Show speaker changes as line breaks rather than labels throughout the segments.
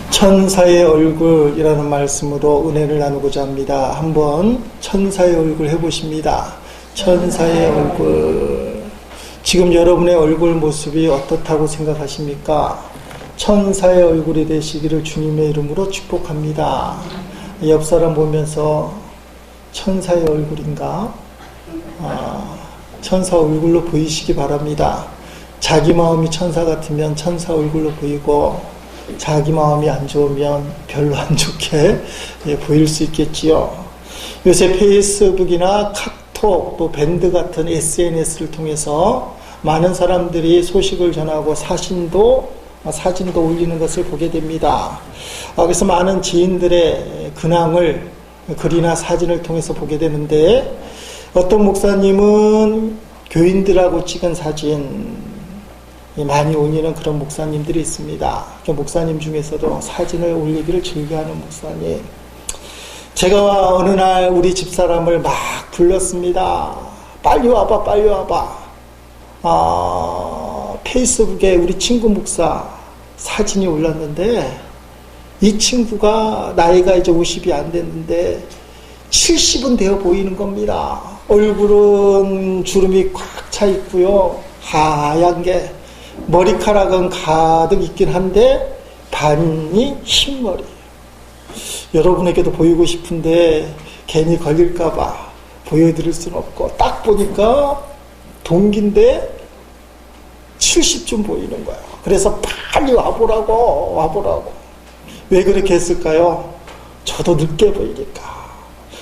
천사의 얼굴이라는 말씀으로 은혜를 나누고자 합니다. 한번 천사의 얼굴 해보십니다. 천사의 얼굴. 지금 여러분의 얼굴 모습이 어떻다고 생각하십니까? 천사의 얼굴이 되시기를 주님의 이름으로 축복합니다. 옆 사람 보면서 천사의 얼굴인가? 천사 얼굴로 보이시기 바랍니다. 자기 마음이 천사 같으면 천사 얼굴로 보이고, 자기 마음이 안 좋으면 별로 안 좋게 보일 수 있겠지요. 요새 페이스북이나 카톡 또 밴드 같은 SNS를 통해서 많은 사람들이 소식을 전하고 사진도 올리는 것을 보게 됩니다. 그래서 많은 지인들의 근황을 글이나 사진을 통해서 보게 되는데, 어떤 목사님은 교인들하고 찍은 사진 많이 올리는 그런 목사님들이 있습니다. 그 목사님 중에서도 사진을 올리기를 즐겨하는 목사님. 제가 어느 날 우리 집사람을 막 불렀습니다. 빨리 와봐, 빨리 와봐. 페이스북에 우리 친구 목사 사진이 올랐는데, 이 친구가 나이가 이제 50이 안 됐는데 70은 되어 보이는 겁니다. 얼굴은 주름이 꽉 차 있고요. 하얀 게, 머리카락은 가득 있긴 한데 반이 흰머리. 여러분에게도 보이고 싶은데 괜히 걸릴까봐 보여드릴 수는 없고, 딱 보니까 동기인데 70쯤 보이는 거예요. 그래서 빨리 와보라고. 왜 그렇게 했을까요? 저도 늦게 보이니까.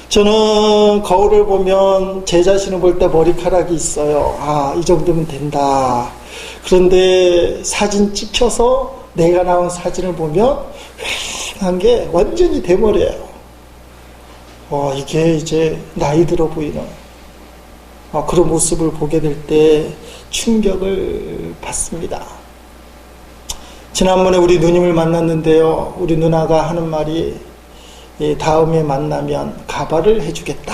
저는 거울을 보면 제 자신을 볼 때 머리카락이 있어요. 이 정도면 된다. 그런데 사진 찍혀서 내가 나온 사진을 보면 휑한 게 완전히 대머리예요. 이게 이제 나이 들어 보이는 그런 모습을 보게 될 때 충격을 받습니다. 지난번에 우리 누님을 만났는데요. 우리 누나가 하는 말이, 다음에 만나면 가발을 해주겠다.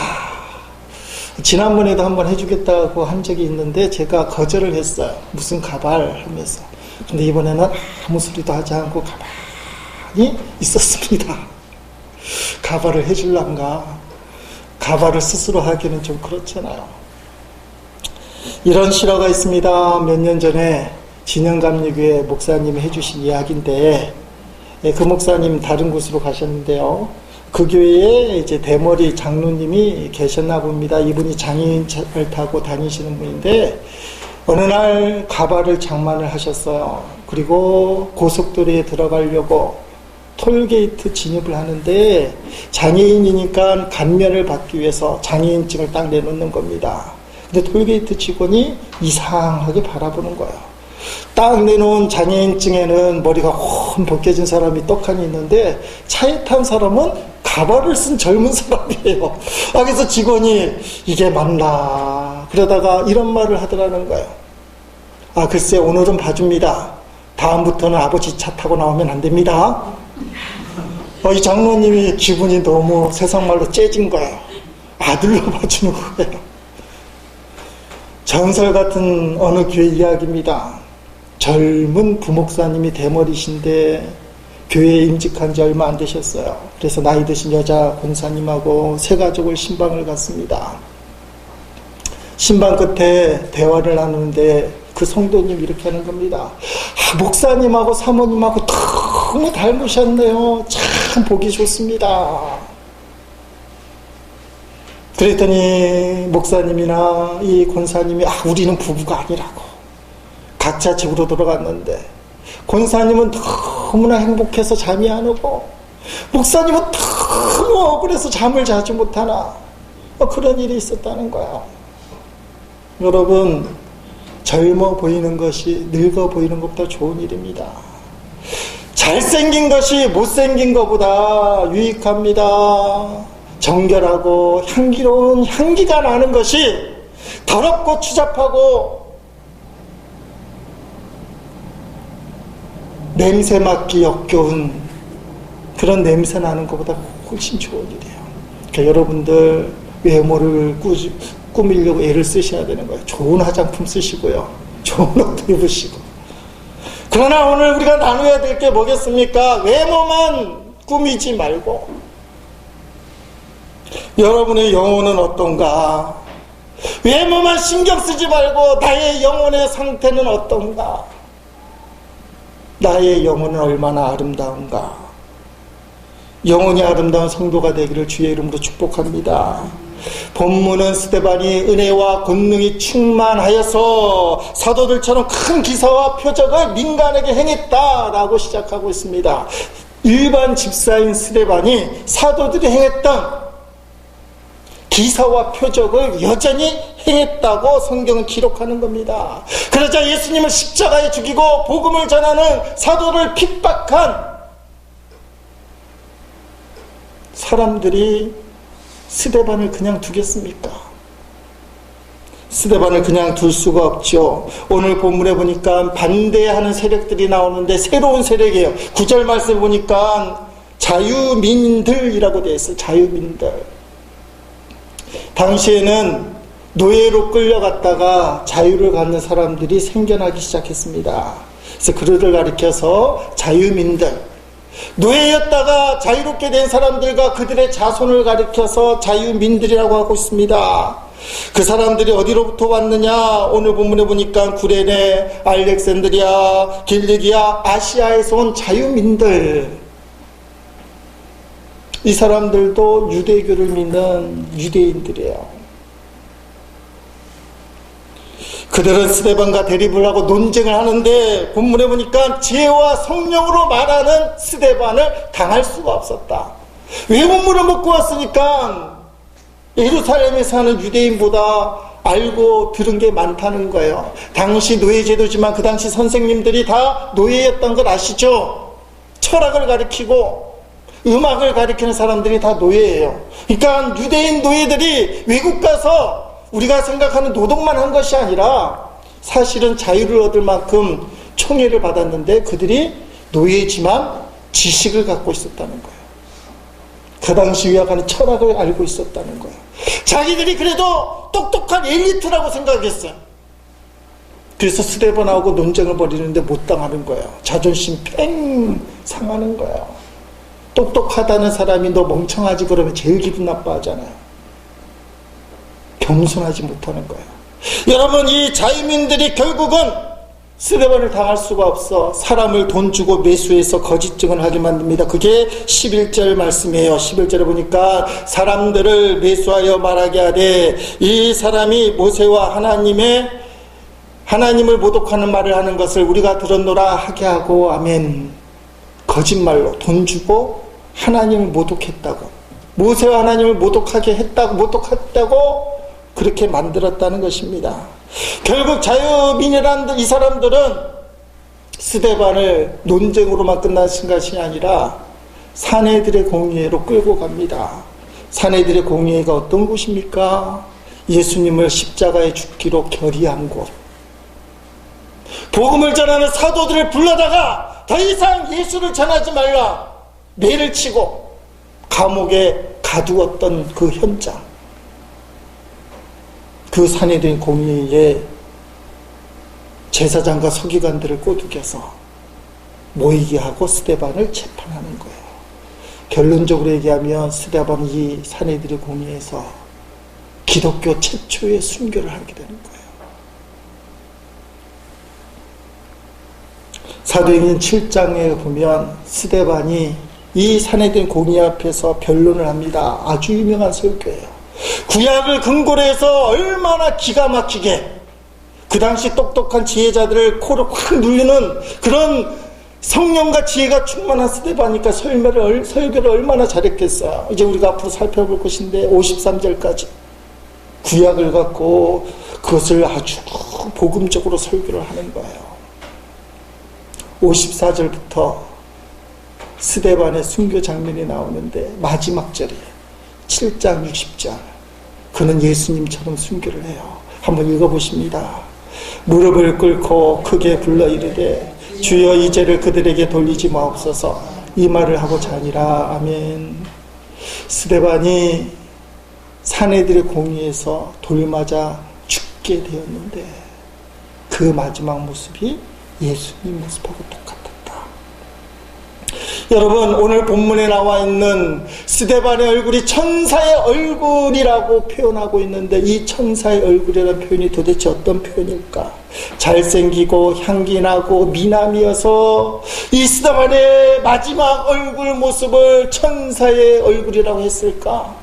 지난번에도 한번 해주겠다고 한 적이 있는데 제가 거절을 했어요. 무슨 가발 하면서. 근데 이번에는 아무 소리도 하지 않고 가만히 있었습니다. 가발을 해줄란가? 가발을 스스로 하기는 좀 그렇잖아요. 이런 실화가 있습니다. 몇 년 전에 진영감리교회 목사님이 해주신 이야기인데, 그 목사님 다른 곳으로 가셨는데요. 그 교회에 이제 대머리 장로님이 계셨나 봅니다. 이분이 장애인차를 타고 다니시는 분인데, 어느 날 가발을 장만을 하셨어요. 그리고 고속도로에 들어가려고 톨게이트 진입을 하는데, 장애인이니까 감면을 받기 위해서 장애인증을 딱 내놓는 겁니다. 근데 톨게이트 직원이 이상하게 바라보는 거예요. 딱 내놓은 장애인증에는 머리가 훤 벗겨진 사람이 떡하니 있는데, 차에 탄 사람은 가발을 쓴 젊은 사람이에요. 그래서 직원이 이게 맞나, 그러다가 이런 말을 하더라는 거예요. 글쎄, 오늘은 봐줍니다. 다음부터는 아버지 차 타고 나오면 안 됩니다. 이 장로님이 기분이 너무 세상 말로 째진 거예요. 아들로 봐주는 거예요. 전설 같은 어느 교회 이야기입니다. 젊은 부목사님이 대머리신데 교회에 임직한 지 얼마 안 되셨어요. 그래서 나이 드신 여자 권사님하고 세 가족을 신방을 갔습니다. 신방 끝에 대화를 나누는데 그 성도님이 이렇게 하는 겁니다. 목사님하고 사모님하고 너무 닮으셨네요. 참 보기 좋습니다. 그랬더니 목사님이나 이 권사님이 우리는 부부가 아니라고. 각자 집으로 돌아갔는데, 권사님은 너무나 행복해서 잠이 안 오고, 목사님은 너무 억울해서 잠을 자지 못하나, 그런 일이 있었다는 거예요. 여러분, 젊어 보이는 것이 늙어 보이는 것보다 좋은 일입니다. 잘생긴 것이 못생긴 것보다 유익합니다. 정결하고 향기로운 향기가 나는 것이 더럽고 추잡하고 냄새 맡기 역겨운 그런 냄새 나는 것보다 훨씬 좋은 일이에요. 그러니까 여러분들 외모를 꾸미려고 애를 쓰셔야 되는 거예요. 좋은 화장품 쓰시고요. 좋은 옷 입으시고. 그러나 오늘 우리가 나눠야 될 게 뭐겠습니까? 외모만 꾸미지 말고 여러분의 영혼은 어떤가? 외모만 신경 쓰지 말고 나의 영혼의 상태는 어떤가? 나의 영혼은 얼마나 아름다운가? 영혼이 아름다운 성도가 되기를 주의 이름으로 축복합니다. 본문은 스데반이 은혜와 권능이 충만하여서 사도들처럼 큰 기사와 표적을 민간에게 행했다라고 시작하고 있습니다. 일반 집사인 스데반이 사도들이 행했던 기사와 표적을 여전히 행했다고 성경은 기록하는 겁니다. 그러자 예수님을 십자가에 죽이고 복음을 전하는 사도를 핍박한 사람들이 스데반을 그냥 두겠습니까? 스데반을 그냥 둘 수가 없죠. 오늘 본문에 보니까 반대하는 세력들이 나오는데 새로운 세력이에요. 9절 말씀 보니까 자유민들이라고 되어 있어요. 자유민들. 당시에는 노예로 끌려갔다가 자유를 갖는 사람들이 생겨나기 시작했습니다. 그래서 그들을 가리켜서 자유민들, 노예였다가 자유롭게 된 사람들과 그들의 자손을 가리켜서 자유민들이라고 하고 있습니다. 그 사람들이 어디로부터 왔느냐? 오늘 본문에 보니까 구레네, 알렉산드리아, 길리기아, 아시아에서 온 자유민들. 이 사람들도 유대교를 믿는 유대인들이에요. 그들은 스데반과 대립을 하고 논쟁을 하는데 본문에 보니까 지혜와 성령으로 말하는 스데반을 당할 수가 없었다. 외국물을 먹고 왔으니까 예루살렘에 사는 유대인보다 알고 들은 게 많다는 거예요. 당시 노예제도지만 그 당시 선생님들이 다 노예였던 걸 아시죠? 철학을 가르치고 음악을 가르치는 사람들이 다 노예예요. 그러니까 유대인 노예들이 외국 가서 우리가 생각하는 노동만 한 것이 아니라 사실은 자유를 얻을 만큼 총애를 받았는데 그들이 노예지만 지식을 갖고 있었다는 거예요. 그 당시 유학하는 철학을 알고 있었다는 거예요. 자기들이 그래도 똑똑한 엘리트라고 생각했어요. 그래서 스데반하고 논쟁을 벌이는데 못 당하는 거예요. 자존심 팽 상하는 거예요. 똑똑하다는 사람이 너 멍청하지 그러면 제일 기분 나빠하잖아요. 겸손하지 못하는 거예요. 여러분, 이 자유민들이 결국은 스데반을 당할 수가 없어 사람을 돈 주고 매수해서 거짓 증언을 하게 만듭니다. 그게 11절 말씀이에요. 11절에 보니까 사람들을 매수하여 말하게 하되 이 사람이 모세와 하나님을 모독하는 말을 하는 것을 우리가 들었노라 하게 하고 아멘. 거짓말로 돈 주고 하나님을 모독했다고, 모세와 하나님을 모독하게 했다고, 모독했다고 그렇게 만들었다는 것입니다. 결국 자유민이라는 이 사람들은 스데반을 논쟁으로만 끝나신 것이 아니라 사내들의 공의회로 끌고 갑니다. 사내들의 공의회가 어떤 곳입니까? 예수님을 십자가에 죽기로 결의한 곳. 복음을 전하는 사도들을 불러다가 더 이상 예수를 전하지 말라 매를 치고 감옥에 가두었던 그 현장, 그 사내된 공의회에 제사장과 서기관들을 꼬드겨서 모이게 하고 스데반을 재판하는 거예요. 결론적으로 얘기하면 스데반이 이 사내들의 공의회에서 기독교 최초의 순교를 하게 되는 거예요. 사도행전 7장에 보면 스데반이 이 사내된 공의 앞에서 변론을 합니다. 아주 유명한 설교예요. 구약을 근거로 해서 얼마나 기가 막히게 그 당시 똑똑한 지혜자들을 코를 확 누르는 그런 성령과 지혜가 충만한 스데반이니까 설교를 얼마나 잘했겠어요. 이제 우리가 앞으로 살펴볼 것인데 53절까지 구약을 갖고 그것을 아주 복음적으로 설교를 하는 거예요. 54절부터 스데반의 순교 장면이 나오는데 마지막 절에 7장 60절 그는 예수님처럼 순교를 해요. 한번 읽어보십니다. 무릎을 꿇고 크게 불러 이르되 주여 이 죄를 그들에게 돌리지 마옵소서. 이 말을 하고자 하니라. 아멘. 스데반이 사내들의 공의에서 돌 맞아 죽게 되었는데 그 마지막 모습이 예수님 모습하고 똑같았다. 여러분, 오늘 본문에 나와 있는 스데반의 얼굴이 천사의 얼굴이라고 표현하고 있는데, 이 천사의 얼굴이라는 표현이 도대체 어떤 표현일까? 잘생기고 향기나고 미남이어서 이 스데반의 마지막 얼굴 모습을 천사의 얼굴이라고 했을까?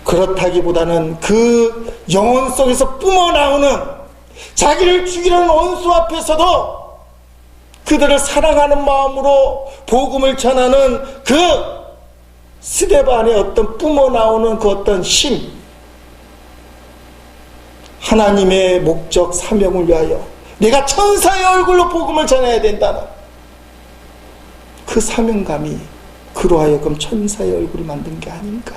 그렇다기보다는 그 영혼 속에서 뿜어나오는 자기를 죽이려는 원수 앞에서도 그들을 사랑하는 마음으로 복음을 전하는 그 스데반의 어떤 뿜어나오는 그 어떤 힘, 하나님의 목적 사명을 위하여 내가 천사의 얼굴로 복음을 전해야 된다는 그 사명감이 그로 하여금 천사의 얼굴을 만든 게 아닌가.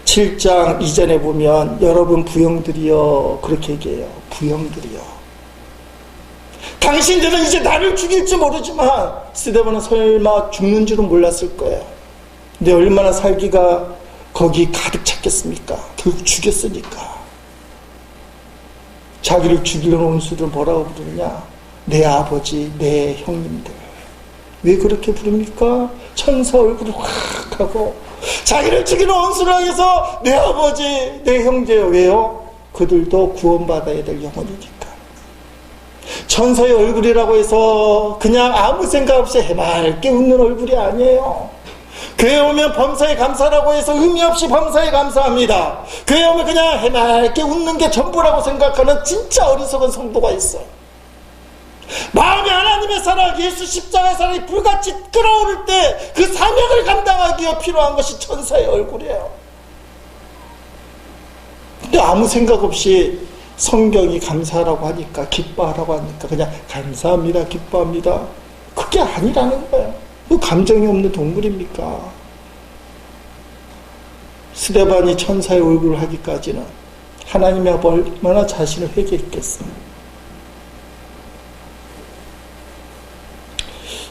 7장 이전에 보면 여러분 부형들이여 그렇게 얘기해요. 부형들이여, 당신들은 이제 나를 죽일지 모르지만 스데반은 설마 죽는 줄은 몰랐을 거예요. 근데 얼마나 살기가 거기 가득 찼겠습니까? 결국 죽였으니까. 자기를 죽이려는 원수들은 뭐라고 부르느냐? 내 아버지, 내 형님들. 왜 그렇게 부릅니까? 천사 얼굴을 확 하고 자기를 죽이는 원수를 향해서 내 아버지, 내 형제요. 왜요? 그들도 구원받아야 될 영혼이니까. 천사의 얼굴이라고 해서 그냥 아무 생각 없이 해맑게 웃는 얼굴이 아니에요. 교회 오면 범사에 감사라고 해서 의미 없이 범사에 감사합니다. 교회 오면 그냥 해맑게 웃는 게 전부라고 생각하는 진짜 어리석은 성도가 있어요. 마음에 하나님의 사랑, 예수 십자가의 사랑이 불같이 끓어오를 때 그 사명을 감당하기 위해 필요한 것이 천사의 얼굴이에요. 근데 아무 생각 없이 성경이 감사하라고 하니까, 기뻐하라고 하니까 그냥 감사합니다, 기뻐합니다. 그게 아니라는 거예요. 그 감정이 없는 동물입니까? 스데반이 천사의 얼굴을 하기까지는 하나님이 얼마나 자신을 회개했겠어요.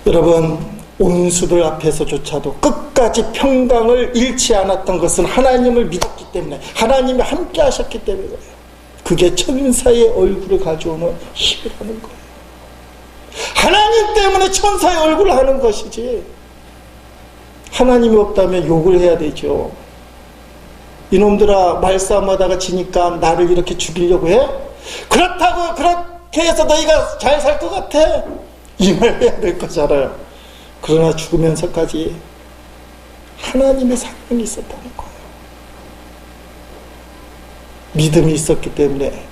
여러분, 온수들 앞에서조차도 끝까지 평강을 잃지 않았던 것은 하나님을 믿었기 때문에, 하나님이 함께 하셨기 때문에 그래요. 그게 천사의 얼굴을 가져오는 힘이라는 거예요. 하나님 때문에 천사의 얼굴을 하는 것이지, 하나님이 없다면 욕을 해야 되죠. 이놈들아, 말싸움하다가 지니까 나를 이렇게 죽이려고 해? 그렇다고 그렇게 해서 너희가 잘 살 것 같아? 이 말 해야 될 거잖아요. 그러나 죽으면서까지 하나님의 사명이 있었다는 거예요. 믿음이 있었기 때문에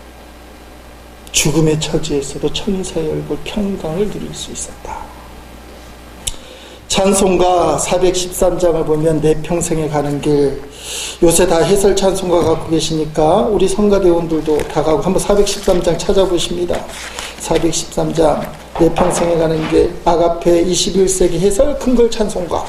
죽음의 처지에서도 천사의 얼굴 평강을 누릴 수 있었다. 찬송가 413장을 보면 내 평생에 가는 길, 요새 다 해설 찬송가 갖고 계시니까 우리 성가대원들도 다 가고 한번 413장 찾아보십니다. 413장 내 평생에 가는 길, 아가페 21세기 해설 큰걸 찬송가.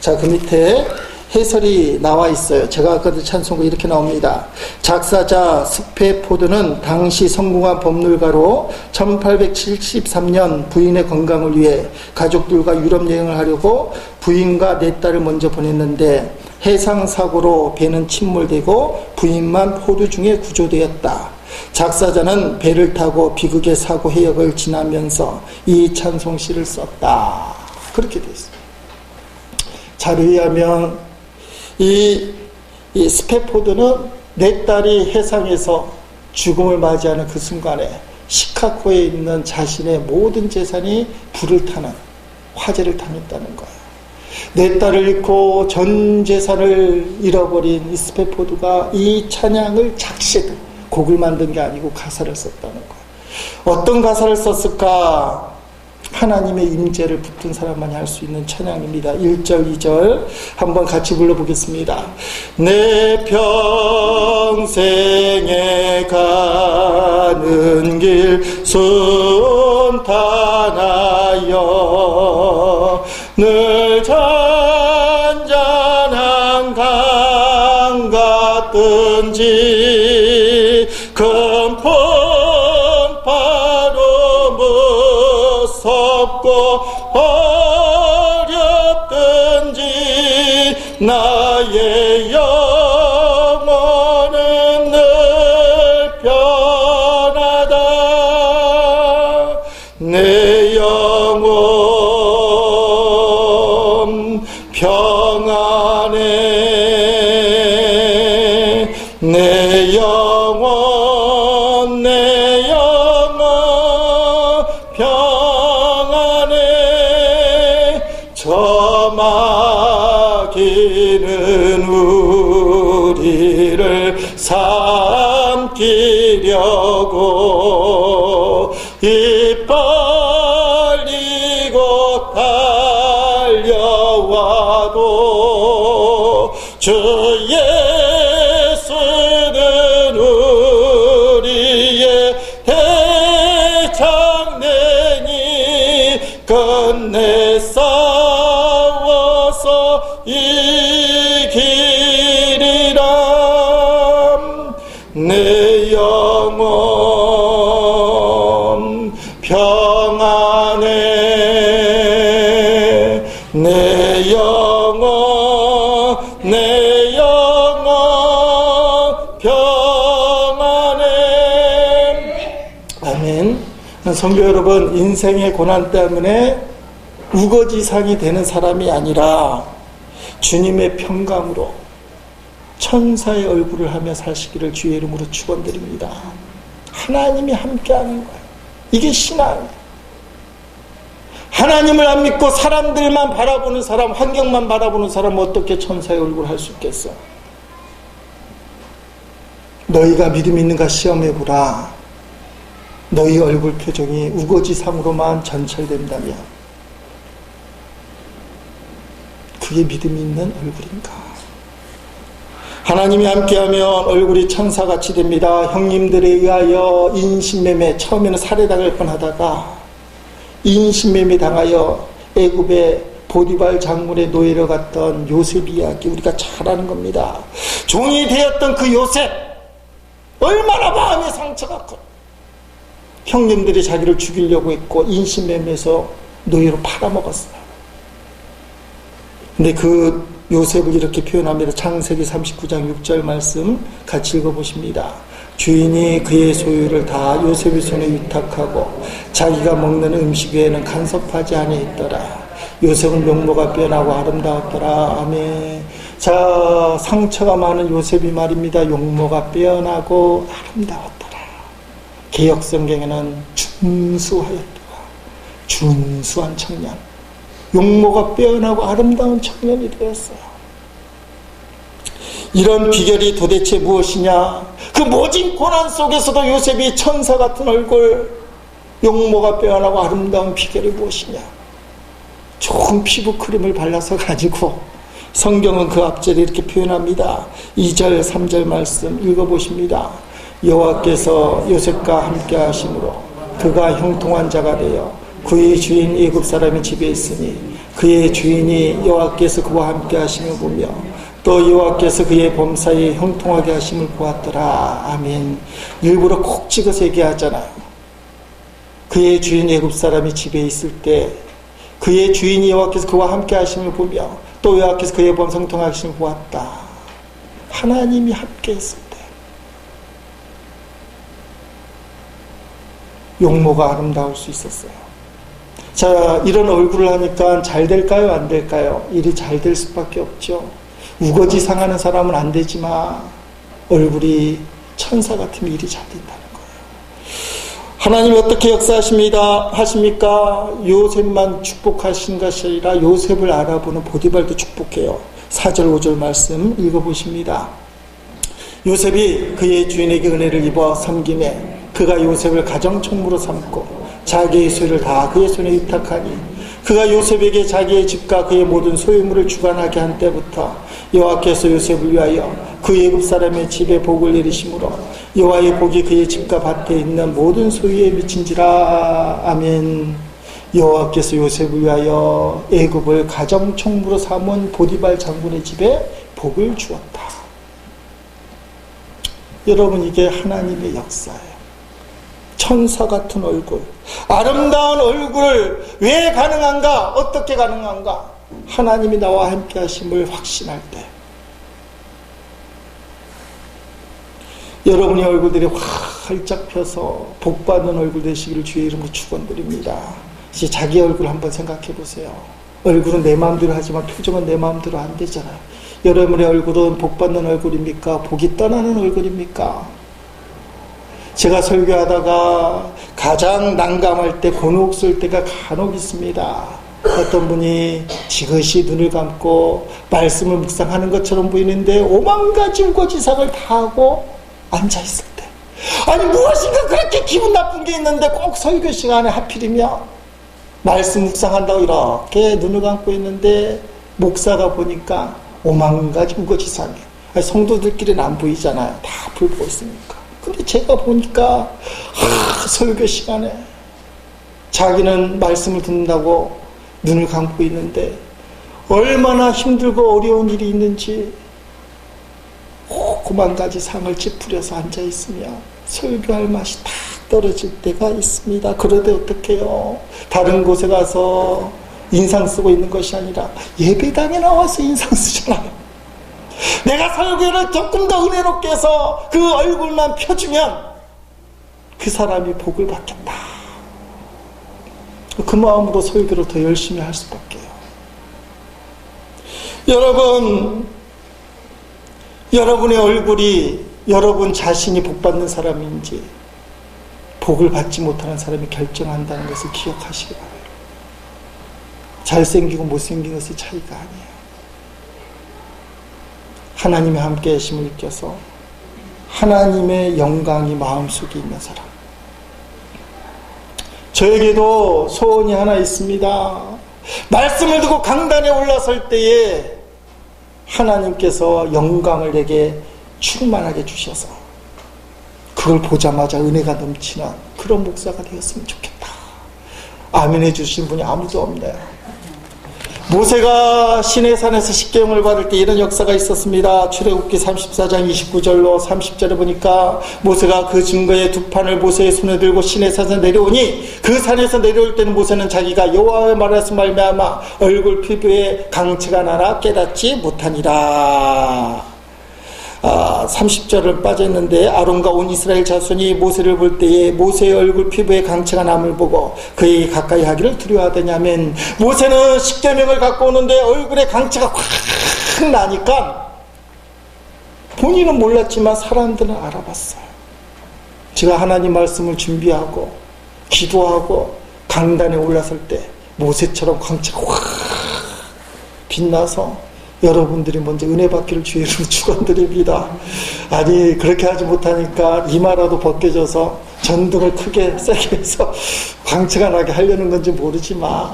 자, 그 밑에 해설이 나와 있어요. 제가 아까도 찬송가 이렇게 나옵니다. 작사자 스페포드는 당시 성공한 법률가로 1873년 부인의 건강을 위해 가족들과 유럽 여행을 하려고 부인과 네 딸을 먼저 보냈는데 해상사고로 배는 침몰되고 부인만 포도 중에 구조되었다. 작사자는 배를 타고 비극의 사고 해역을 지나면서 이 찬송시를 썼다. 그렇게 되어 있습니다. 자료에 의하면 이 스페포드는 네 딸이 해상에서 죽음을 맞이하는 그 순간에 시카고에 있는 자신의 모든 재산이 불을 타는, 화재를 당했다는 거예요. 네 딸을 잃고 전 재산을 잃어버린 이 스페포드가 이 찬양을 작시했던, 곡을 만든 게 아니고 가사를 썼다는 거예요. 어떤 가사를 썼을까? 하나님의 임재를 붙든 사람만이 할 수 있는 찬양입니다. 1절, 2절 한번 같이 불러보겠습니다. 내 평생에 가는 길 순탄하여 늘 잔잔한 강 같든지 큰 풍파로 무섭고 어렵든지 나의 영혼은 늘 편하다. 저 마귀는 우리를 삼키려고 입 벌리고 달려와도 주 예수는 우리의 대장내니 끝내 싸워서 이기리라. 내 영혼 평안해. 내 영혼 평안해. 아멘. 성도 여러분, 인생의 고난 때문에 우거지상이 되는 사람이 아니라 주님의 평강으로 천사의 얼굴을 하며 사시기를 주의 이름으로 축원드립니다. 하나님이 함께하는 거예요. 이게 신앙이에요. 하나님을 안 믿고 사람들만 바라보는 사람, 환경만 바라보는 사람, 어떻게 천사의 얼굴을 할 수 있겠어? 너희가 믿음 있는가 시험해보라. 너희 얼굴 표정이 우거지상으로만 전철된다면 그게 믿음 있는 얼굴인가? 하나님이 함께하면 얼굴이 천사같이 됩니다. 형님들에 의하여 인신매매, 처음에는 살해당할 뻔하다가 인신매매 당하여 애굽의 보디발 장군의 노예로 갔던 요셉 이야기 우리가 잘 아는 겁니다. 종이 되었던 그 요셉, 얼마나 마음의 상처가 커. 형님들이 자기를 죽이려고 했고 인신매매에서 노예로 팔아먹었어요. 근데 그 요셉을 이렇게 표현합니다. 창세기 39장 6절 말씀 같이 읽어보십니다. 주인이 그의 소유를 다 요셉의 손에 위탁하고 자기가 먹는 음식 외에는 간섭하지 아니했더라. 요셉은 명모가 변하고 아름다웠더라. 아멘. 자, 상처가 많은 요셉이 말입니다. 용모가 빼어나고 아름다웠더라. 개역성경에는 준수하였더라. 준수한 청년. 용모가 빼어나고 아름다운 청년이 되었어요. 이런 비결이 도대체 무엇이냐? 그 모진 고난 속에서도 요셉이 천사 같은 얼굴, 용모가 빼어나고 아름다운 비결이 무엇이냐? 좋은 피부 크림을 발라서 가지고 성경은 그 앞절에 이렇게 표현합니다. 2절 3절 말씀 읽어보십니다. 여호와께서 요셉과 함께 하심으로 그가 형통한 자가 되어 그의 주인 애굽 사람의 집에 있으니 그의 주인이 여호와께서 그와 함께 하심을 보며 또 여호와께서 그의 범사에 형통하게 하심을 보았더라. 아멘. 일부러 콕 찍어서 얘기하잖아요. 그의 주인 애굽 사람이 집에 있을 때 그의 주인이 여호와께서 그와 함께 하심을 보며 또 여호와께서 그의 범사에 형통하게 하심을 보았다. 하나님이 함께 했을 때 용모가 아름다울 수 있었어요. 자, 이런 얼굴을 하니까 잘 될까요? 안 될까요? 일이 잘 될 수밖에 없죠. 우거지 상하는 사람은 안 되지만 얼굴이 천사 같으면 일이 잘 된다는 거예요. 하나님이 어떻게 하십니까? 요셉만 축복하신 것이 아니라 요셉을 알아보는 보디발도 축복해요. 4절 5절 말씀 읽어보십니다. 요셉이 그의 주인에게 은혜를 입어 섬김에 그가 요셉을 가정총무로 삼고 자기의 소유를 다 그의 손에 위탁하니 그가 요셉에게 자기의 집과 그의 모든 소유물을 주관하게 한 때부터 여호와께서 요셉을 위하여 그 애굽 사람의 집에 복을 내리심으로 여호와의 복이 그의 집과 밭에 있는 모든 소유에 미친지라. 아멘. 여호와께서 요셉을 위하여 애굽을 가정총무로 삼은 보디발 장군의 집에 복을 주었다. 여러분, 이게 하나님의 역사예요. 천사 같은 얼굴, 아름다운 얼굴, 왜 가능한가? 어떻게 가능한가? 하나님이 나와 함께 하심을 확신할 때 여러분의 얼굴들이 활짝 펴서 복받는 얼굴 되시기를 주의 이름으로 축원드립니다. 이제 자기 얼굴 한번 생각해 보세요. 얼굴은 내 마음대로 하지만 표정은 내 마음대로 안 되잖아요. 여러분의 얼굴은 복받는 얼굴입니까? 복이 떠나는 얼굴입니까? 제가 설교하다가 가장 난감할 때, 곤혹 쓸 때가 간혹 있습니다. 어떤 분이 지그시 눈을 감고 말씀을 묵상하는 것처럼 보이는데 오만 가지 우거지상을 다 하고 앉아있을 때, 아니 무엇인가 그렇게 기분 나쁜 게 있는데 꼭 설교 시간에 하필이면 말씀 묵상한다고 이렇게 눈을 감고 있는데 목사가 보니까 오만 가지 우거지상이, 성도들끼리는 안 보이잖아요. 다 불 보고 있으니까. 근데 제가 보니까 설교 시간에 자기는 말씀을 듣는다고 눈을 감고 있는데 얼마나 힘들고 어려운 일이 있는지 오만 가지 상을 찌푸려서 앉아있으면 설교할 맛이 다 떨어질 때가 있습니다. 그런데 어떡해요? 다른 곳에 가서 인상 쓰고 있는 것이 아니라 예배당에 나와서 인상 쓰잖아요. 내가 설교를 조금 더 은혜롭게 해서 그 얼굴만 펴주면 그 사람이 복을 받겠다. 그 마음으로 설교를 더 열심히 할 수밖에요. 여러분, 여러분의 얼굴이 여러분 자신이 복받는 사람인지 복을 받지 못하는 사람이 결정한다는 것을 기억하시기 바라요. 잘생기고 못생긴 것의 차이가 아니에요. 하나님의 함께 하심을 느껴서 하나님의 영광이 마음속에 있는 사람. 저에게도 소원이 하나 있습니다. 말씀을 듣고 강단에 올라설 때에 하나님께서 영광을 내게 충만하게 주셔서 그걸 보자마자 은혜가 넘치는 그런 목사가 되었으면 좋겠다. 아멘 해주신 분이 아무도 없네요. 모세가 시내산에서 십계명을 받을 때 이런 역사가 있었습니다. 출애굽기 34장 29절로 30절에 보니까 모세가 그 증거의 두 판을 모세의 손에 들고 시내산에서 내려오니 그 산에서 내려올 때는 모세는 자기가 여호와의 말에서 말미암아 얼굴 피부에 강체가 나나 깨닫지 못하니라. 30절을 빠졌는데 아론과 온 이스라엘 자손이 모세를 볼 때에 모세의 얼굴 피부에 강체가 남을 보고 그에게 가까이 하기를 두려워하더냐면, 모세는 십계명을 갖고 오는데 얼굴에 강체가 확 나니까 본인은 몰랐지만 사람들은 알아봤어요. 제가 하나님 말씀을 준비하고 기도하고 강단에 올라설 때 모세처럼 강체가 확 빛나서 여러분들이 먼저 은혜 받기를 주의로 축원드립니다. 아니 그렇게 하지 못하니까 이마라도 벗겨져서 전등을 크게 세게 해서 광채가 나게 하려는 건지 모르지만,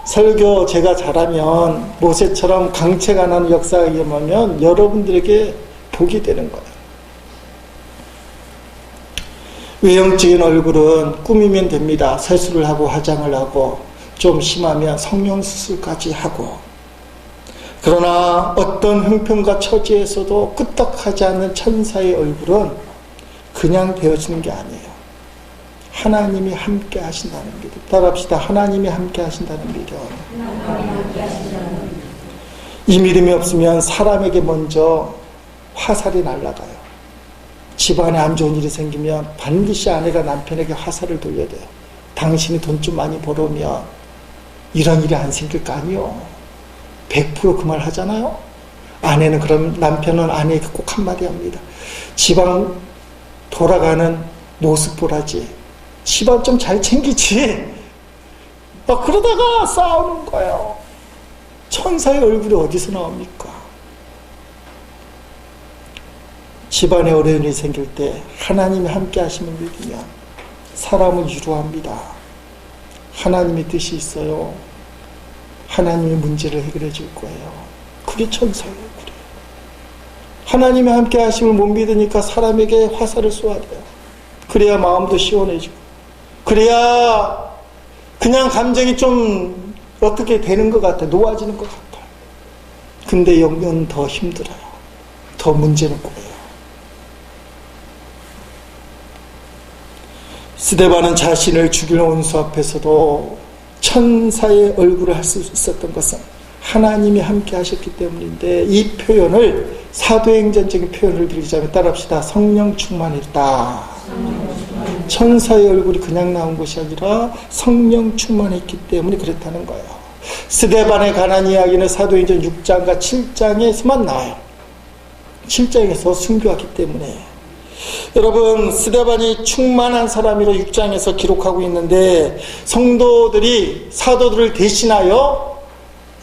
설교 제가 잘하면 모세처럼 강체가 나는 역사가 일어나면 여러분들에게 복이 되는 거예요. 외형적인 얼굴은 꾸미면 됩니다. 세수를 하고 화장을 하고 좀 심하면 성형수술까지 하고. 그러나 어떤 형편과 처지에서도 끄떡하지 않는 천사의 얼굴은 그냥 되어지는 게 아니에요. 하나님이 함께 하신다는 믿음. 따라합시다. 하나님이 함께 하신다는 믿음. 이 믿음이 없으면 사람에게 먼저 화살이 날아가요. 집안에 안 좋은 일이 생기면 반드시 아내가 남편에게 화살을 돌려야 돼요. 당신이 돈 좀 많이 벌어오면 이런 일이 안 생길 거 아니요. 100% 그 말 하잖아요. 아내는 그럼 남편은 아내에게 꼭 한마디 합니다. 집안 돌아가는 모습 보라지. 집안 좀 잘 챙기지. 그러다가 싸우는 거예요. 천사의 얼굴이 어디서 나옵니까? 집안에 어려운 일이 생길 때 하나님이 함께 하시는 믿으면 사람을 위로합니다. 하나님의 뜻이 있어요. 하나님의 문제를 해결해 줄 거예요. 그게 천사의 얼굴이에요. 하나님이 함께 하심을 못 믿으니까 사람에게 화살을 쏘아야 돼요. 그래야 마음도 시원해지고, 그래야 그냥 감정이 좀 어떻게 되는 것 같아요. 놓아지는 것 같아요. 근데 영은 더 힘들어요. 더 문제는 꼬여요. 스데반은 자신을 죽일 원수 앞에서도 천사의 얼굴을 할 수 있었던 것은 하나님이 함께 하셨기 때문인데, 이 표현을 사도행전적인 표현을 드리자면 따라합시다. 성령 충만했다. 천사의 얼굴이 그냥 나온 것이 아니라 성령 충만했기 때문에 그랬다는 거예요. 스데반에 관한 이야기는 사도행전 6장과 7장에서만 나와요. 7장에서 순교하기 때문에. 여러분, 스데반이 충만한 사람이라 6장에서 기록하고 있는데, 성도들이 사도들을 대신하여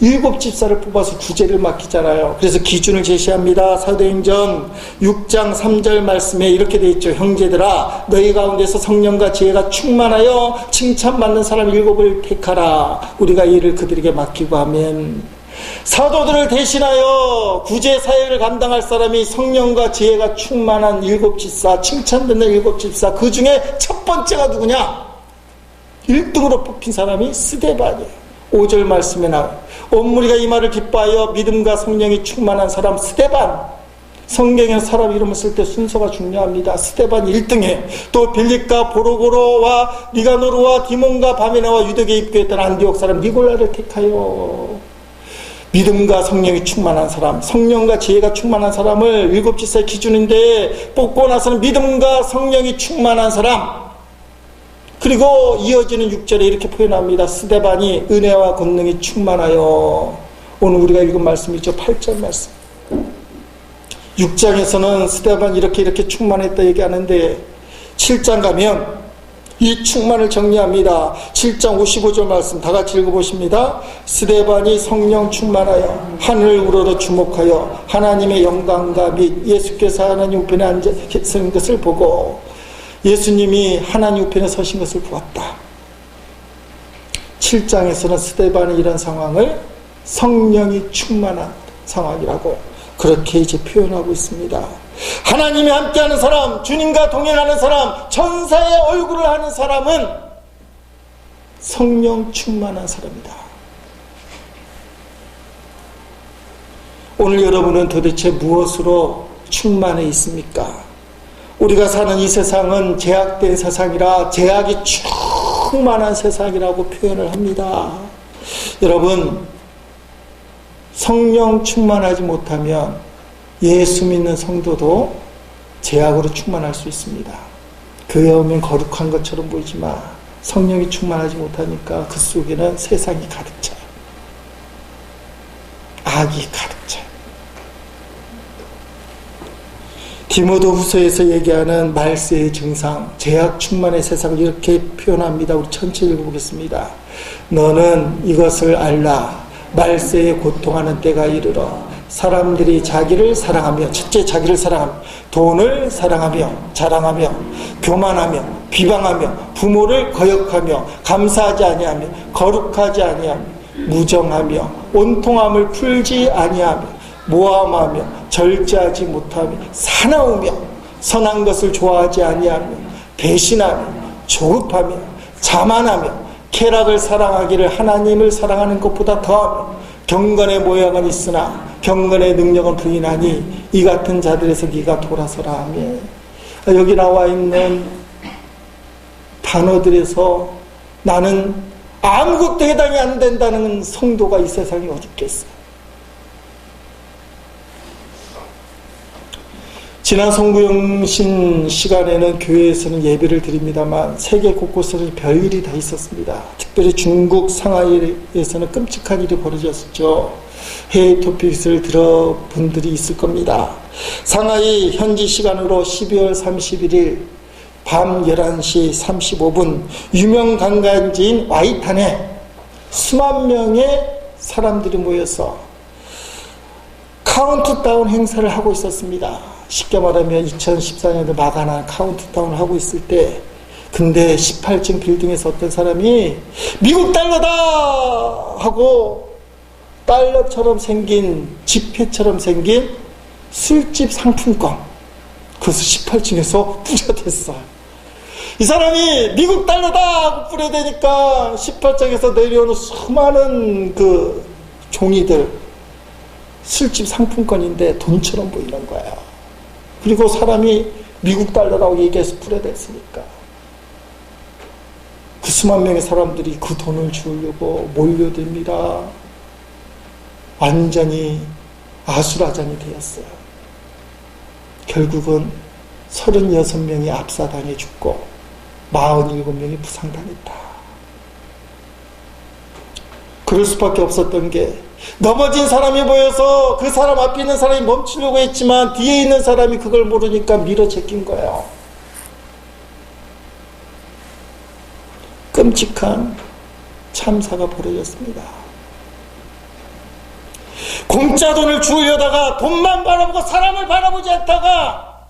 7 집사를 뽑아서 구제를 맡기잖아요. 그래서 기준을 제시합니다. 사도행전 6장 3절 말씀에 이렇게 되어 있죠. 형제들아, 너희 가운데서 성령과 지혜가 충만하여 칭찬받는 사람 7을 택하라. 우리가 이를 그들에게 맡기고 하면, 사도들을 대신하여 구제 사역을 감당할 사람이 성령과 지혜가 충만한 7 집사, 칭찬받는 7 집사, 그 중에 첫 번째가 누구냐? 1등으로 뽑힌 사람이 스데반이에요. 5절 말씀에 나와요. 온 무리가 이 말을 기뻐하여 믿음과 성령이 충만한 사람 스데반. 성경에 사람 이름을 쓸 때 순서가 중요합니다. 스데반 1등에 또 빌립과 보로보로와 니가노르와 디몬과 바메나와 유대교에 입교했던 안디옥 사람 니골라를 택하여 믿음과 성령이 충만한 사람, 성령과 지혜가 충만한 사람을 7 집사의 기준인데, 뽑고 나서는 믿음과 성령이 충만한 사람, 그리고 이어지는 6절에 이렇게 표현합니다. 스데반이 은혜와 권능이 충만하여. 오늘 우리가 읽은 말씀이죠. 8절 말씀. 6장에서는 스데반 이렇게 충만했다 얘기하는데, 7장 가면 이 충만을 정리합니다. 7장 55절 말씀 다 같이 읽어보십니다. 스데반이 성령 충만하여 하늘 우러러 주목하여 하나님의 영광과 및 예수께서 하나님 우편에 앉아 계신 것을 보고, 예수님이 하나님 우편에 서신 것을 보았다. 7장에서는 스데반이 이런 상황을 성령이 충만한 상황이라고 그렇게 이제 표현하고 있습니다. 하나님이 함께하는 사람, 주님과 동행하는 사람, 천사의 얼굴을 하는 사람은 성령 충만한 사람이다. 오늘 여러분은 도대체 무엇으로 충만해 있습니까? 우리가 사는 이 세상은 제약된 세상이라 제약이 충만한 세상이라고 표현을 합니다. 여러분, 성령 충만하지 못하면 예수 믿는 성도도 제약으로 충만할 수 있습니다. 교회 오면 거룩한 것처럼 보이지만 성령이 충만하지 못하니까 그 속에는 세상이 가득 차요. 악이 가득 차요. 디모데 후서에서 얘기하는 말세의 증상, 제약 충만의 세상을 이렇게 표현합니다. 우리 천천히 읽어보겠습니다. 너는 이것을 알라. 말세에 고통하는 때가 이르러 사람들이 자기를 사랑하며, 첫째 자기를 사랑하며, 돈을 사랑하며, 자랑하며, 교만하며, 비방하며, 부모를 거역하며, 감사하지 아니하며, 거룩하지 아니하며, 무정하며, 온통함을 풀지 아니하며, 모함하며, 절제하지 못하며, 사나우며, 선한 것을 좋아하지 아니하며, 배신하며, 조급하며, 자만하며, 쾌락을 사랑하기를 하나님을 사랑하는 것보다 더하며, 경건의 모양은 있으나 경건의 능력은 부인하니 이 같은 자들에서 네가 돌아서라 하며. 여기 나와 있는 단어들에서 나는 아무것도 해당이 안 된다는 성도가 이 세상에 어디 있겠어요? 지난 성구영신 시간에는 교회에서는 예배를 드립니다만 세계 곳곳에서 별일이 다 있었습니다. 특별히 중국 상하이에서는 끔찍한 일이 벌어졌었죠. 해외 토픽을 들어본 분들이 있을 겁니다. 상하이 현지 시간으로 12월 31일 밤 11시 35분 유명 관광지인 와이탄에 수만 명의 사람들이 모여서 카운트다운 행사를 하고 있었습니다. 쉽게 말하면 2014년에 마가나 카운트다운을 하고 있을 때, 근데 18층 빌딩에서 어떤 사람이 미국 달러다 하고 달러처럼 생긴, 지폐처럼 생긴 술집 상품권, 그것을 18층에서 뿌려댔어요. 이 사람이 미국 달러다 하고 뿌려대니까 18층에서 내려오는 수많은 그 종이들, 술집 상품권인데 돈처럼 보이는 거예요. 그리고 사람이 미국 달러라고 얘기해서 뿌려댔으니까 그 수만 명의 사람들이 그 돈을 주려고 몰려듭니다. 완전히 아수라장이 되었어요. 결국은 36명이 압사당해 죽고 47명이 부상당했다. 그럴 수밖에 없었던 게, 넘어진 사람이 보여서 그 사람 앞에 있는 사람이 멈추려고 했지만 뒤에 있는 사람이 그걸 모르니까 밀어 제낀 거예요. 끔찍한 참사가 벌어졌습니다. 공짜 돈을 주우려다가 돈만 바라보고 사람을 바라보지 않다가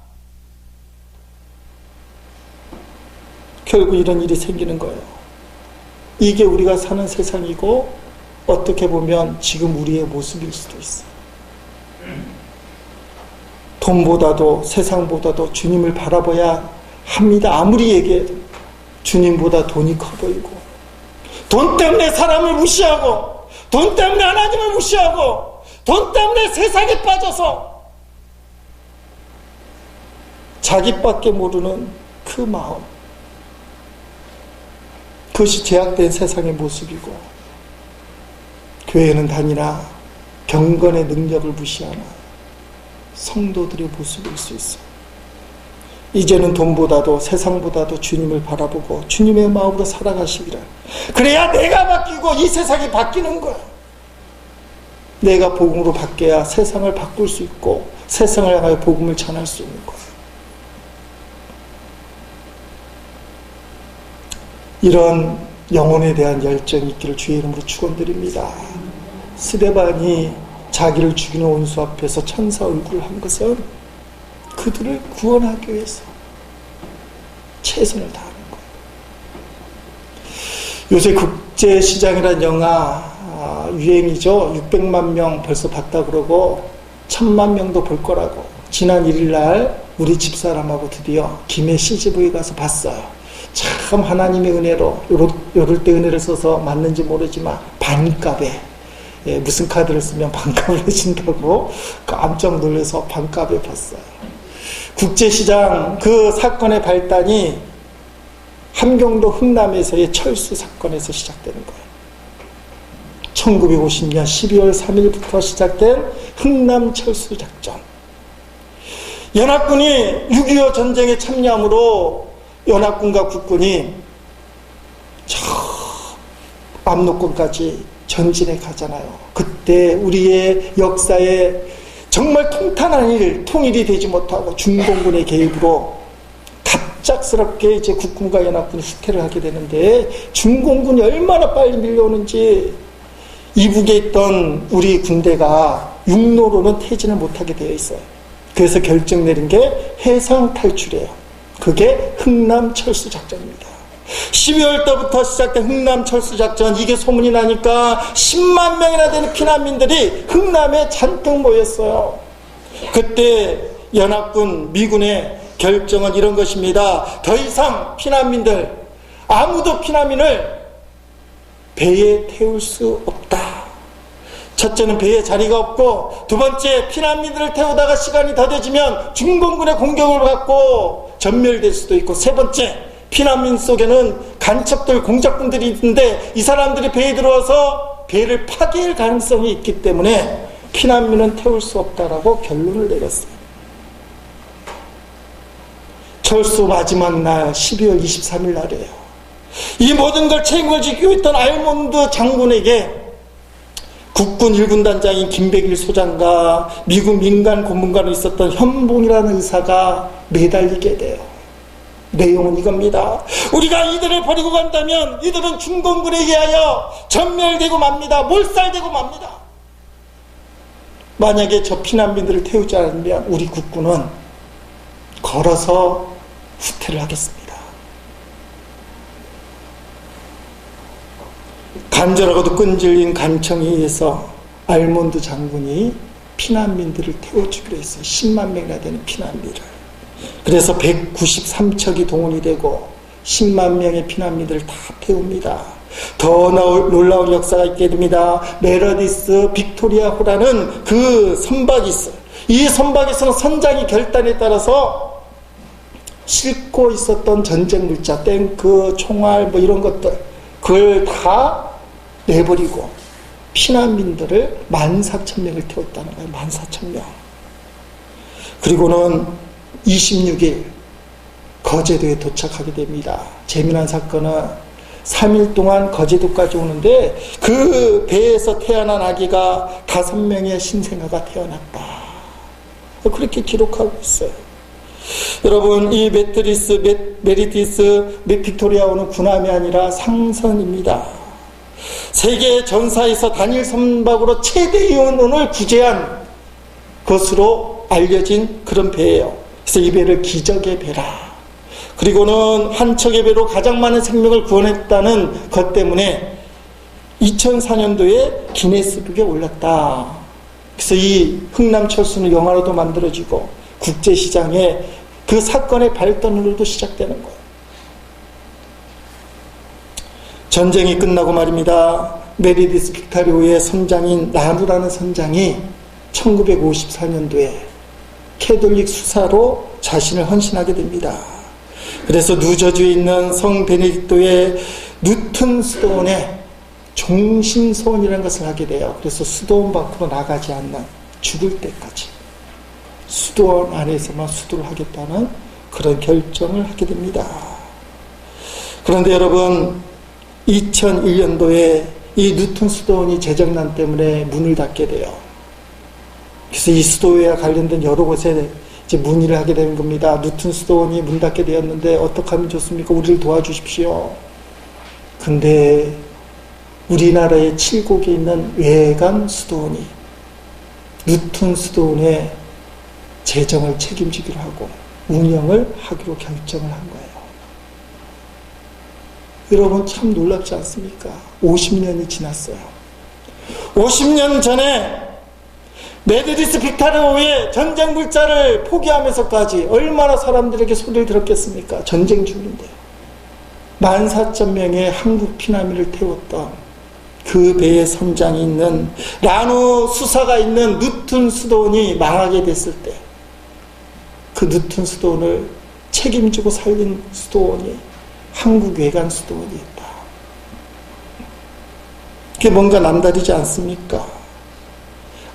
결국 이런 일이 생기는 거예요. 이게 우리가 사는 세상이고 어떻게 보면 지금 우리의 모습일 수도 있어요. 돈보다도 세상보다도 주님을 바라봐야 합니다. 아무리 얘기해도 주님보다 돈이 커 보이고, 돈 때문에 사람을 무시하고, 돈 때문에 하나님을 무시하고, 돈 때문에 세상에 빠져서 자기밖에 모르는 그 마음, 그것이 제약된 세상의 모습이고, 교회는 다니나 경건의 능력을 무시하는 성도들의 모습일 수 있어요. 이제는 돈보다도 세상보다도 주님을 바라보고 주님의 마음으로 살아가시기를. 그래야 내가 바뀌고 이 세상이 바뀌는 거야. 내가 복음으로 바뀌어야 세상을 바꿀 수 있고 세상을 향하여 복음을 전할 수 있는 거야. 이런 영혼에 대한 열정이 있기를 주의 이름으로 축원드립니다. 스데반이 자기를 죽이는 원수 앞에서 천사 얼굴을 한 것은 그들을 구원하기 위해서 최선을 다하는 거예요. 요새 국제시장이라는 영화 유행이죠. 600만 명 벌써 봤다 그러고 1000만 명도 볼 거라고. 지난 1일 날 우리 집사람하고 드디어 김해 CGV 가서 봤어요. 참 하나님의 은혜로 요럴 때 은혜를 써서 맞는지 모르지만 반값에, 무슨 카드를 쓰면 반값을 해준다고 깜짝 놀라서 반값에 봤어요. 국제시장 그 사건의 발단이 함경도 흥남에서의 철수 사건에서 시작되는 거예요. 1950년 12월 3일부터 시작된 흥남 철수 작전. 연합군이 6.25 전쟁에 참여함으로 연합군과 국군이 저 압록강까지 전진해 가잖아요. 그때 우리의 역사에 정말 통탄한 일, 통일이 되지 못하고 중공군의 개입으로 갑작스럽게 이제 국군과 연합군이 후퇴를 하게 되는데, 중공군이 얼마나 빨리 밀려오는지 이북에 있던 우리 군대가 육로로는 퇴진을 못하게 되어 있어요. 그래서 결정 내린 게 해상 탈출이에요. 그게 흥남 철수 작전입니다. 12월 때부터 시작된 흥남 철수 작전, 이게 소문이 나니까 10만 명이나 되는 피난민들이 흥남에 잔뜩 모였어요. 그때 연합군, 미군의 결정은 이런 것입니다. 더 이상 피난민들, 아무도 피난민을 배에 태울 수 없다. 첫째는 배에 자리가 없고, 두 번째 피난민들을 태우다가 시간이 더뎌지면 중공군의 공격을 받고 전멸될 수도 있고, 세 번째 피난민 속에는 간첩들, 공작꾼들이 있는데 이 사람들이 배에 들어와서 배를 파괴할 가능성이 있기 때문에 피난민은 태울 수 없다라고 결론을 내렸어요. 철수 마지막 날 12월 23일 날이에요. 이 모든 걸 책임을 지키고 있던 알몬드 장군에게 국군 1군단장인 김백일 소장과 미국 민간 고문관으로 있었던 현봉이라는 의사가 매달리게 돼요. 내용은 이겁니다. 우리가 이들을 버리고 간다면 이들은 중공군에 의하여 전멸되고 맙니다. 몰살되고 맙니다. 만약에 저 피난민들을 태우지 않으면 우리 국군은 걸어서 후퇴를 하겠습니다. 간절하고도 끈질린 간청에 의해서 알몬드 장군이 피난민들을 태워주기로 했어요. 10만 명이나 되는 피난민을. 그래서 193척이 동원이 되고 10만 명의 피난민들을 다 태웁니다. 더 놀라운 역사가 있게 됩니다. 메러디스 빅토리아호라는 그 선박이 있어요. 이 선박에서는 선장이 결단에 따라서 싣고 있었던 전쟁 물자, 탱크, 총알 뭐 이런 것들, 그걸 다 내버리고 피난민들을 14,000명을 태웠다는 거예요. 14,000명. 그리고는 26일 거제도에 도착하게 됩니다. 재미난 사건은 3일 동안 거제도까지 오는데 그 배에서 태어난 아기가 5명의 신생아가 태어났다. 그렇게 기록하고 있어요. 여러분, 이 메리디스 빅토리아호는 군함이 아니라 상선입니다. 세계 전사에서 단일 선박으로 최대 인원을 구제한 것으로 알려진 그런 배예요. 그래서 이 배를 기적의 배라. 그리고는 한 척의 배로 가장 많은 생명을 구원했다는 것 때문에 2004년도에 기네스북에 올랐다. 그래서 이 흥남철수는 영화로도 만들어지고 국제시장에 그 사건의 발단으로도 시작되는 거예요. 전쟁이 끝나고 말입니다. 메리디스 빅토리아호의 선장인 라누라는 선장이 1954년도에 캐톨릭 수사로 자신을 헌신하게 됩니다. 그래서 뉴저지에 있는 성 베네딕토의 뉴튼 수도원에 종신소원이라는 것을 하게 돼요. 그래서 수도원 밖으로 나가지 않는, 죽을 때까지 수도원 안에서만 수도를 하겠다는 그런 결정을 하게 됩니다. 그런데 여러분, 2001년도에 이 뉴튼 수도원이 재정난 때문에 문을 닫게 돼요. 그래서 이 수도회와 관련된 여러 곳에 이제 문의를 하게 되는 겁니다. 뉴튼 수도원이 문 닫게 되었는데 어떻게 하면 좋습니까? 우리를 도와주십시오. 근데 우리나라의 7국에 있는 외관 수도원이 뉴튼 수도원의 재정을 책임지기로 하고 운영을 하기로 결정을 한 거예요. 여러분, 참 놀랍지 않습니까? 50년이 지났어요. 50년 전에 메리디스 빅토리아호의 전쟁 물자를 포기하면서까지 얼마나 사람들에게 소리를 들었겠습니까? 전쟁 중인데 14,000명의 한국 피난민을 태웠던 그 배의 선장이 있는 라누 수사가 있는 뉴튼 수도원이 망하게 됐을 때 그 뉴튼 수도원을 책임지고 살린 수도원이 한국 외관 수도원이 있다. 그게 뭔가 남다르지 않습니까?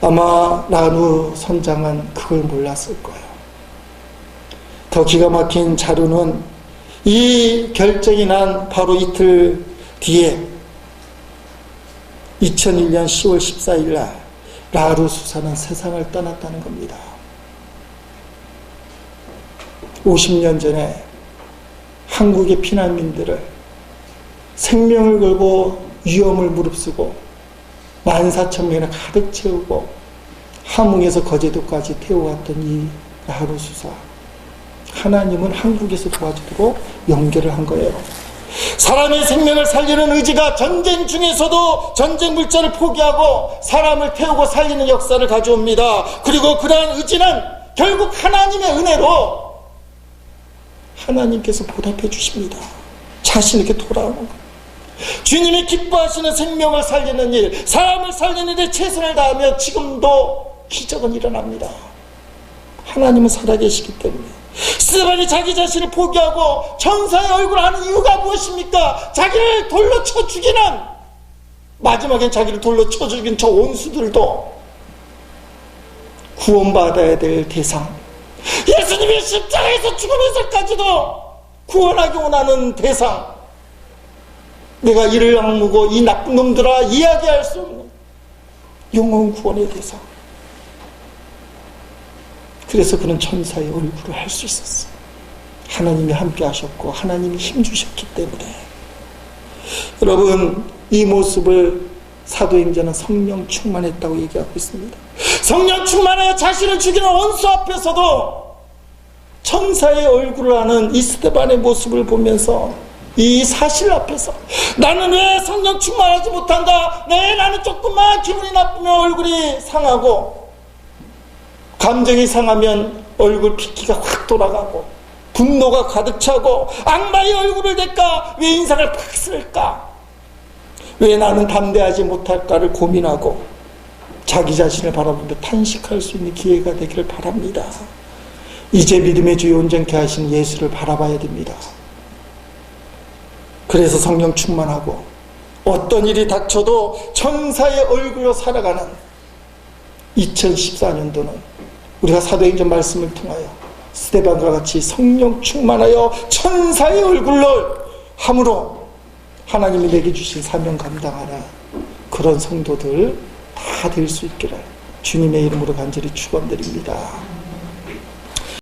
아마 라누 선장은 그걸 몰랐을 거예요. 더 기가 막힌 자료는 이 결정이 난 바로 이틀 뒤에 2001년 10월 14일 날 라누 수사는 세상을 떠났다는 겁니다. 50년 전에 한국의 피난민들을 생명을 걸고 위험을 무릅쓰고 14,000명을 가득 채우고 함흥에서 거제도까지 태워왔던 이 라누 수사, 하나님은 한국에서 도와주도록 연결을 한 거예요. 사람의 생명을 살리는 의지가 전쟁 중에서도 전쟁 물자를 포기하고 사람을 태우고 살리는 역사를 가져옵니다. 그리고 그러한 의지는 결국 하나님의 은혜로 하나님께서 보답해 주십니다. 자신에게 돌아오는 거예요. 주님이 기뻐하시는 생명을 살리는 일, 사람을 살리는 데 최선을 다하며 지금도 기적은 일어납니다. 하나님은 살아계시기 때문에. 스데반이 자기 자신을 포기하고 천사의 얼굴을 하는 이유가 무엇입니까? 자기를 돌로 쳐 죽이는, 마지막엔 자기를 돌로 쳐 죽인 저 원수들도 구원받아야 될 대상, 예수님이 십자가에서 죽으면서까지도 구원하기 원하는 대상, 내가 이를 악무고 이 나쁜 놈들아 이야기할 수 없는 영원 구원의 대상. 그래서 그는 천사의 얼굴을 할 수 있었어요. 하나님이 함께 하셨고 하나님이 힘주셨기 때문에. 여러분, 이 모습을 사도행전은 성령 충만했다고 얘기하고 있습니다. 성령 충만하여 자신을 죽이는 원수 앞에서도 천사의 얼굴을 하는 이 스데반의 모습을 보면서, 이 사실 앞에서 나는 왜 성령 충만하지 못한가? 나는 조금만 기분이 나쁘면 얼굴이 상하고, 감정이 상하면 얼굴 핏기가 확 돌아가고, 분노가 가득 차고, 악마의 얼굴을 댈까? 왜 인상을 팍 쓸까? 왜 나는 담대하지 못할까를 고민하고 자기 자신을 바라보며 탄식할 수 있는 기회가 되기를 바랍니다. 이제 믿음의 주에 온전케 하신 예수를 바라봐야 됩니다. 그래서 성령 충만하고 어떤 일이 닥쳐도 천사의 얼굴로 살아가는 2014년도는 우리가 사도행전 말씀을 통하여 스데반과 같이 성령 충만하여 천사의 얼굴로 함으로 하나님이 내게 주신 사명 감당하라. 그런 성도들 다 될 수 있기를 주님의 이름으로 간절히 축원드립니다.